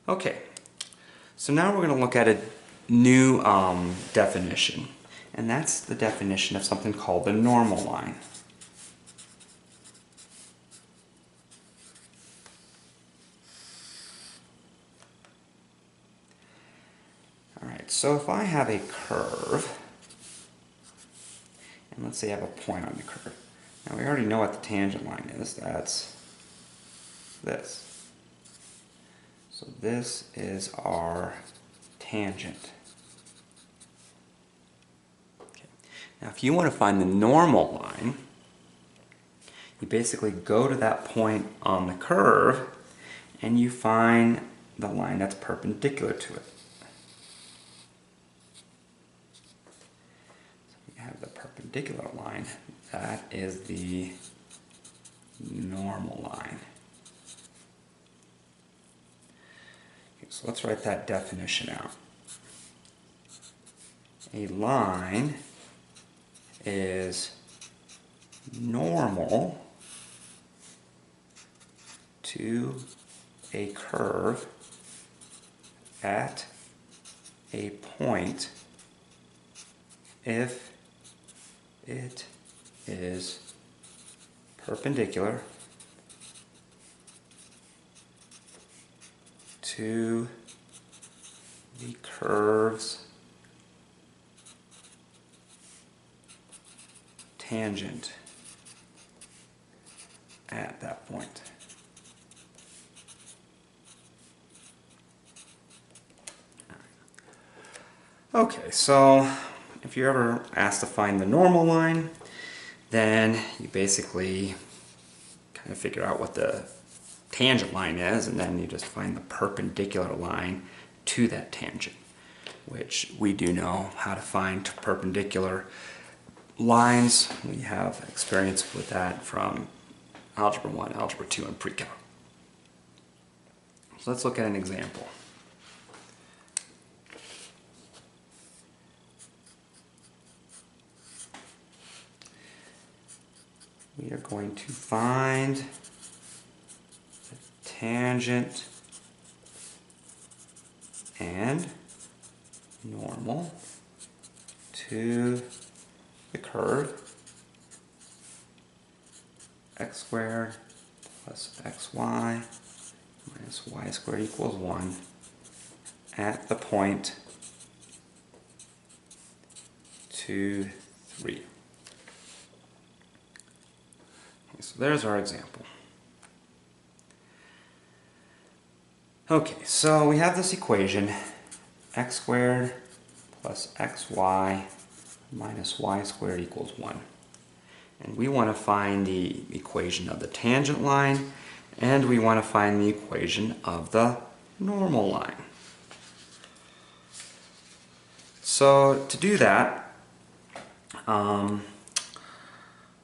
Okay, so now we're going to look at a new definition, and that's the definition of something called the normal line. Alright, so if I have a curve, and let's say I have a point on the curve. Now we already know what the tangent line is, that's this. So this is our tangent. Okay. Now if you want to find the normal line, you basically go to that point on the curve and you find the line that's perpendicular to it. So we have the perpendicular line, that is the normal line. So let's write that definition out. A line is normal to a curve at a point if it is perpendicular to the curve's tangent at that point. Okay, so if you're ever asked to find the normal line, then you basically kind of figure out what the tangent line is, and then you just find the perpendicular line to that tangent, which we do know how to find perpendicular lines. We have experience with that from Algebra 1, Algebra 2, and Pre-Calc. So let's look at an example. We are going to find the tangent and normal to the curve x squared plus xy minus y squared equals 1 at the point 2, 3. So there's our example. Okay, so we have this equation, x squared plus xy minus y squared equals 1. And we want to find the equation of the tangent line, and we want to find the equation of the normal line. So to do that,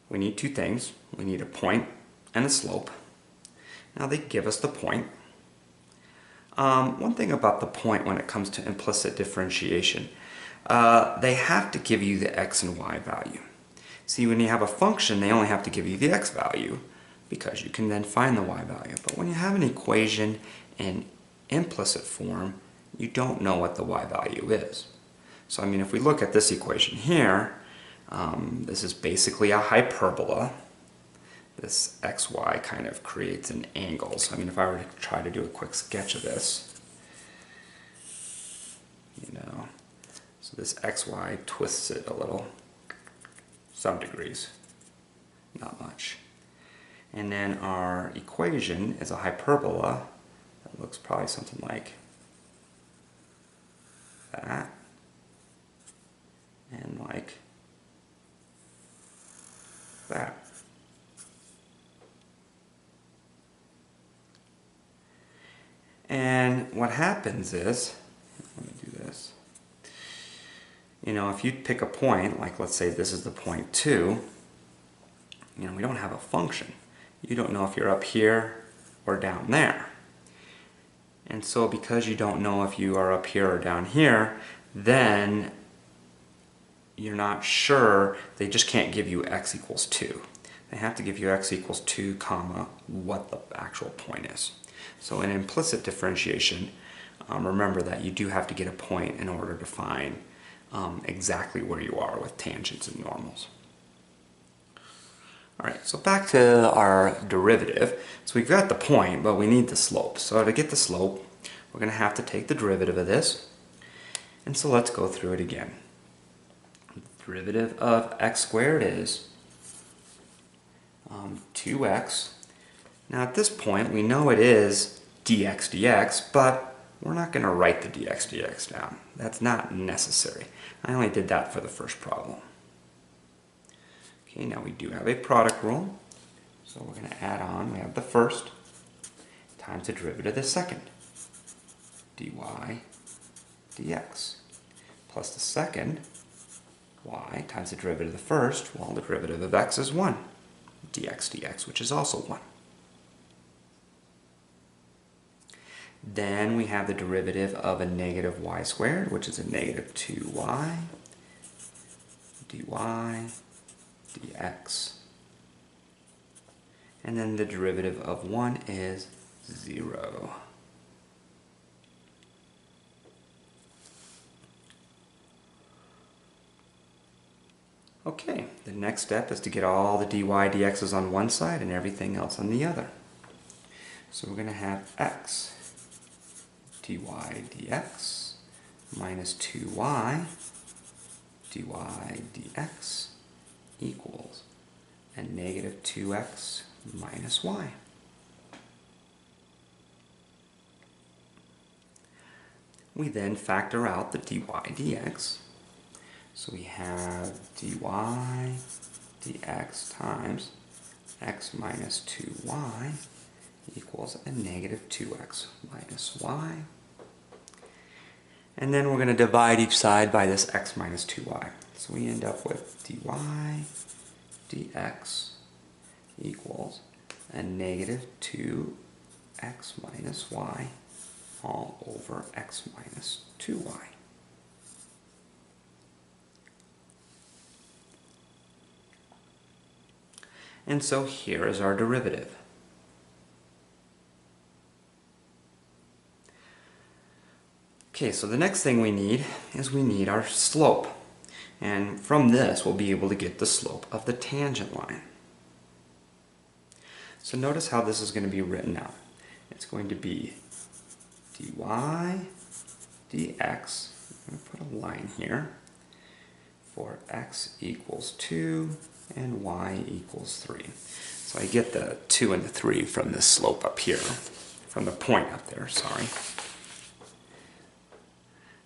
we need two things. We need a point and a slope. Now they give us the point. One thing about the point when it comes to implicit differentiation, they have to give you the x and y value. See, when you have a function, they only have to give you the x value because you can then find the y value. But when you have an equation in implicit form, you don't know what the y value is. So I mean, if we look at this equation here, this is basically a hyperbola. This xy kind of creates an angle. So I mean, if I were to try to do a quick sketch of this, so this xy twists it a little, some degrees, not much. And then our equation is a hyperbola that looks probably something like that, and like that. And what happens is, let me do this, if you pick a point, like let's say this is the point 2, we don't have a function. You don't know if you're up here or down there. And so because you don't know if you are up here or down here, then you're not sure. They just can't give you x equals 2. They have to give you x equals 2 comma what the actual point is. So in implicit differentiation, Remember that you do have to get a point in order to find exactly where you are with tangents and normals. Alright, so back to our derivative. So we've got the point, but we need the slope. So to get the slope, we're going to have to take the derivative of this. And so let's go through it again. The derivative of x squared is 2x. Now at this point, we know it is dx dx, but we're not going to write the dx dx down. That's not necessary. I only did that for the first problem. Okay, now we do have a product rule, so we're going to add on, we have the first times the derivative of the second, dy dx, plus the second, y, times the derivative of the first, well, the derivative of x is 1, dx dx, which is also 1. Then we have the derivative of a negative y squared, which is a negative 2y, dy dx, and then the derivative of 1 is 0. Okay, the next step is to get all the dy dx's on one side and everything else on the other. So we're going to have x dy dx minus 2y dy dx equals a negative 2x minus y. We then factor out the dy dx. So we have dy dx times x minus 2y equals a negative 2x minus y. And then we're going to divide each side by this x minus 2y. So we end up with dy dx equals a negative 2x minus y all over x minus 2y. And so here is our derivative. Okay, so the next thing we need is we need our slope. And from this, we'll be able to get the slope of the tangent line. So notice how this is going to be written out. It's going to be dy dx, I'm going to put a line here, for x equals 2 and y equals 3. So I get the 2 and the 3 from this slope up here, from the point up there, sorry.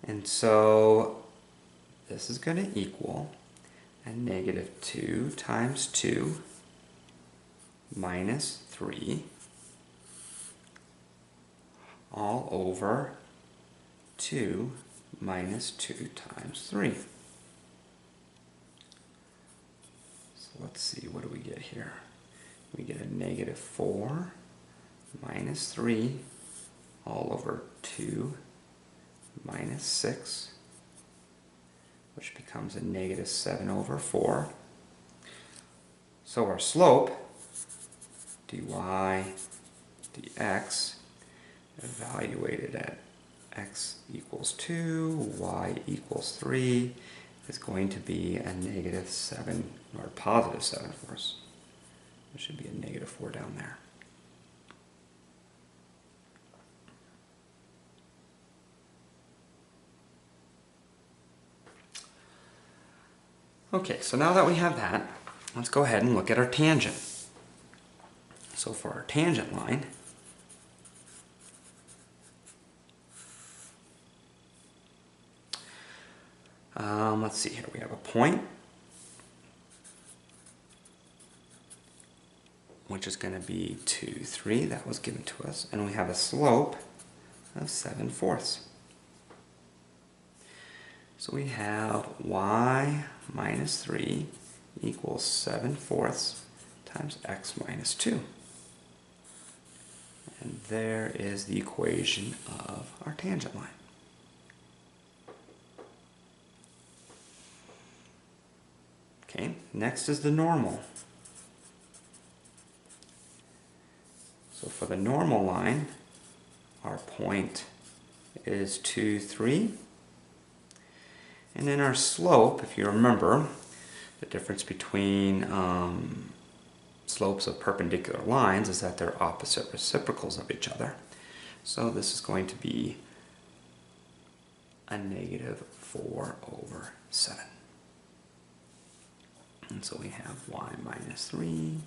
And so this is going to equal a negative 2 times 2 minus 3 all over 2 minus 2 times 3. So let's see, what do we get here? We get a negative 4 minus 3 all over 2 minus 6, which becomes a negative 7 over 4. So our slope, dy dx, evaluated at x equals 2, y equals 3, is going to be a negative 7, or a positive 7 for us. There should be a negative 4 down there. Okay, so now that we have that, let's go ahead and look at our tangent. So for our tangent line, let's see here, we have a point, which is going to be 2, 3, that was given to us, and we have a slope of 7/4. So we have y minus 3 equals 7/4 times x minus 2. And there is the equation of our tangent line. Okay, next is the normal. So for the normal line, our point is 2, 3. And then our slope, if you remember, the difference between slopes of perpendicular lines is that they're opposite reciprocals of each other. So this is going to be a negative 4/7. And so we have y minus 3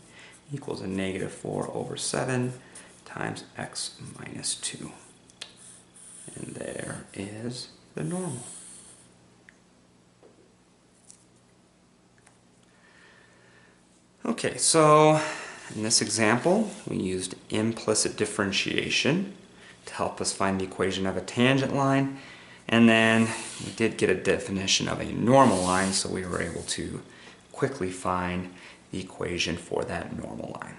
equals a negative 4/7 times x minus 2. And there is the normal. Okay, so in this example, we used implicit differentiation to help us find the equation of a tangent line, and then we did get a definition of a normal line, so we were able to quickly find the equation for that normal line.